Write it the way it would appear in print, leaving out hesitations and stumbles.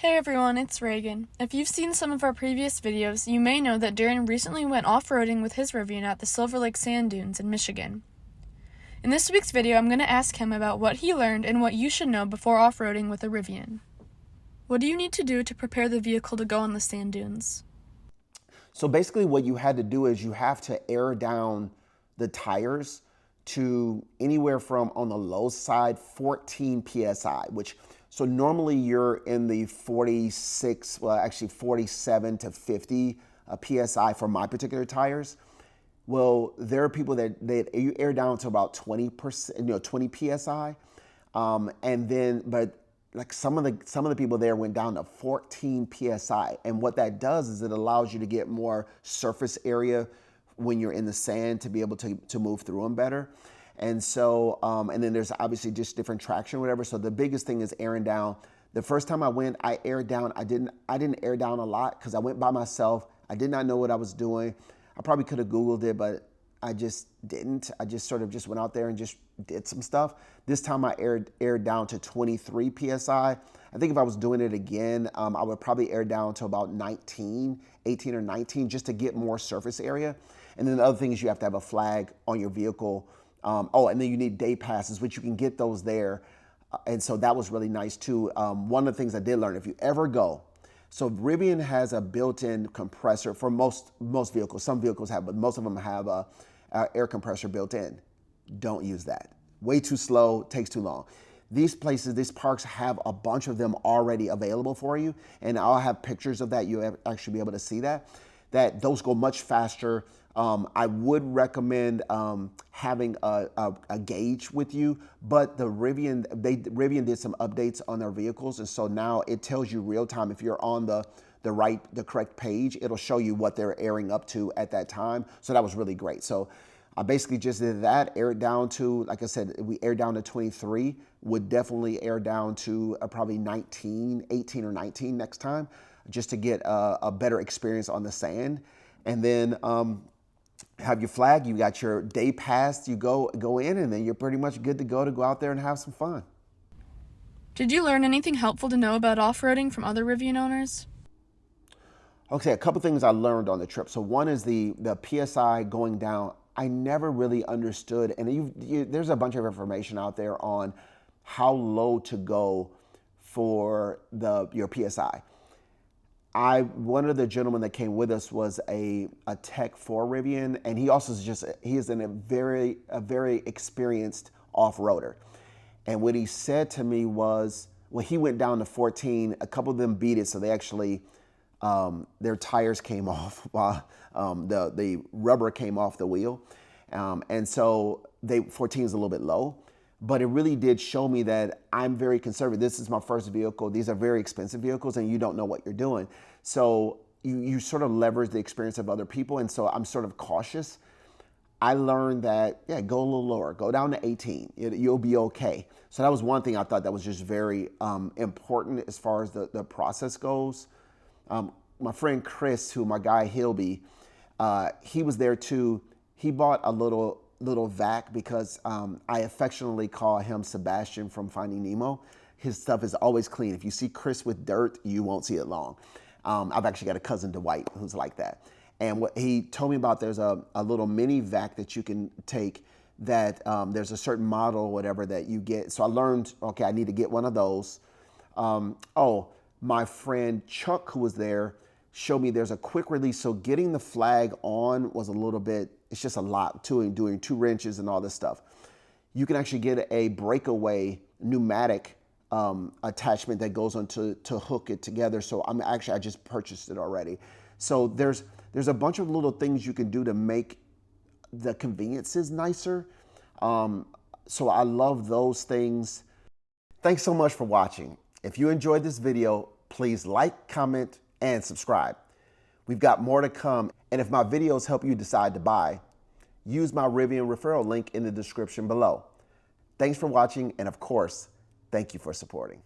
Hey everyone, it's Reagan. If you've seen some of our previous videos, you may know that Darren recently went off-roading with his Rivian at the Silver Lake Sand Dunes in Michigan. In this week's video, I'm going to ask him about what he learned and what you should know before off-roading with a Rivian. What do you need to do to prepare the vehicle to go on the sand dunes? So basically what you had to do is you have to air down the tires to anywhere from, on the low side, 14 PSI, so normally you're in the 46, well actually 47 to 50 PSI for my particular tires. Well, there are people that you air down to about 20%, 20 PSI. But like some of the people there went down to 14 PSI. And what that does is it allows you to get more surface area when you're in the sand to be able to move through them better. And so, and then there's obviously just different traction or whatever. So the biggest thing is airing down. The first time I went, I aired down. I didn't air down a lot because I went by myself. I did not know what I was doing. I probably could have Googled it, but I just didn't. I just sort of just went out there and just did some stuff. This time I aired down to 23 PSI. I think if I was doing it again, I would probably air down to about 18 or 19, just to get more surface area. And then the other thing is you have to have a flag on your vehicle. And then you need day passes, which you can get those there. And so that was really nice too. One of the things I did learn, if you ever go, so Rivian has a built-in compressor for most vehicles. Some vehicles have, but most of them have a air compressor built in. Don't use that. Way too slow, takes too long. These parks have a bunch of them already available for you. And I'll have pictures of that. You'll actually be able to see that those go much faster. I would recommend having a gauge with you, but the Rivian did some updates on their vehicles, and so now it tells you real time if you're on the correct page. It'll show you what they're airing up to at that time. So that was really great. So I basically just did that, air it down to, like I said, we aired down to 23, would definitely air down to probably 18 or 19 next time, just to get a better experience on the sand. And then have your flag, you got your day pass, you go in, and then you're pretty much good to go out there and have some fun. Did you learn anything helpful to know about off-roading from other Rivian owners? Okay, a couple things I learned on the trip. So one is the PSI going down. I never really understood, and there's a bunch of information out there on how low to go for your PSI. One of the gentlemen that came with us was a tech for Rivian, and he also is a very experienced off-roader. And what he said to me was, when he went down to 14, a couple of them beat it, so they actually, their tires came off while the rubber came off the wheel. And so 14 is a little bit low. But it really did show me that I'm very conservative. This is my first vehicle. These are very expensive vehicles, and you don't know what you're doing. So you sort of leverage the experience of other people, and so I'm sort of cautious. I learned that, go a little lower. Go down to 18. You'll be okay. So that was one thing I thought that was just very important as far as the process goes. My friend Chris, my guy Hilby, he was there too. He bought a little vac because I affectionately call him Sebastian from Finding Nemo. His stuff is always clean. If you see Chris with dirt, you won't see it long. I've actually got a cousin, Dwight, who's like that. And what he told me about, there's a little mini vac that you can take that there's a certain model or whatever that you get. So I learned, okay, I need to get one of those. My friend Chuck, who was there, showed me there's a quick release. So getting the flag on was a little bit, it's just a lot doing 2 wrenches and all this stuff. You can actually get a breakaway pneumatic attachment that goes on to hook it together. So I just purchased it already. So there's a bunch of little things you can do to make the conveniences nicer. So I love those things. Thanks so much for watching. If you enjoyed this video, please like, comment, and subscribe. We've got more to come, and if my videos help you decide to buy, use my Rivian referral link in the description below. Thanks for watching, and of course, thank you for supporting.